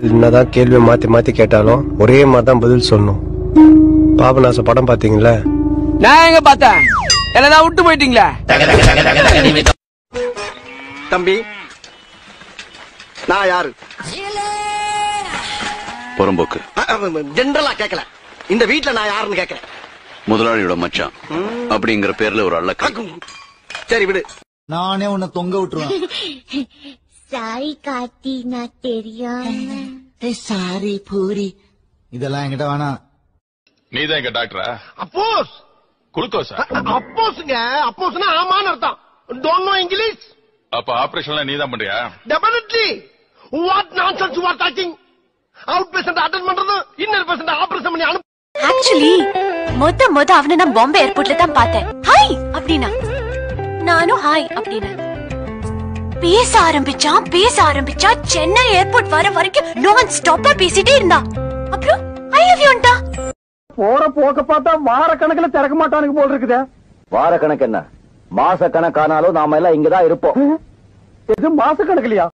என்னதான் கேள்வியை மாத்தி மாத்தி கேட்டாலும் ஒரே மாதிரி தான் பதில் சொல்லணும். பாபநாச படம் பாத்தீங்களா? நான் எங்க பார்த்தேன், எல்லாம் விட்டு போயிட்டீங்களா? தம்பி, நான் யாரு? புறம்போக்கு. ஜெனரலா கேட்கல, இந்த வீட்டுல நான் யாருன்னு கேட்கறேன். முதலாளியோட மச்சான் அப்படிங்கிற பேர்ல ஒரு அள்ளக்க. சரி விடு, நானே உன்னை தொங்க விட்டுருவேன். சாரி கார்த்தி, நான் தெரியாம. சாரி பூரி, இதெல்லாம் என்கிட்ட வேணாம். நீதான் எங்க டாக்டரா? அப்போஸ் குளுக்கோஸா? அப்போஸ்ங்க, அப்போஸ்னா ஆமான்னு அர்த்தம். Don't know English? அப்ப ஆபரேஷன்லாம் நீதான் பண்றியா? Definitely. What nonsense you are talking? Out patient attend பண்றது, இன்னர் பேஷண்ட் ஆபரேஷன் பண்ணி அனுப்பு. ஆக்சுவலி மொத அவனை நான் பாம்பே ஏர்போர்ட்ல தான் பார்த்தேன். ஹாய் அப்படின்னா நானும் ஹாய் அப்படின்னு பேச ஆரம்பிச்சா சென்னை ஏர்போர்ட் வர வரைக்கும் நான் ஸ்டாப்பா பேசிட்டே இருந்தா. அப்புறம் ஐ லவ் யூன்டா. போற போக்க பார்த்தா வார கணக்குல திறக்க மாட்டானுங்க போல் இருக்குதே. வார கணக்கு என்ன, மாச கணக்கானாலும் நாம எல்லாம் இங்கதான் இருப்போம். இது மாச கணக்குலயா?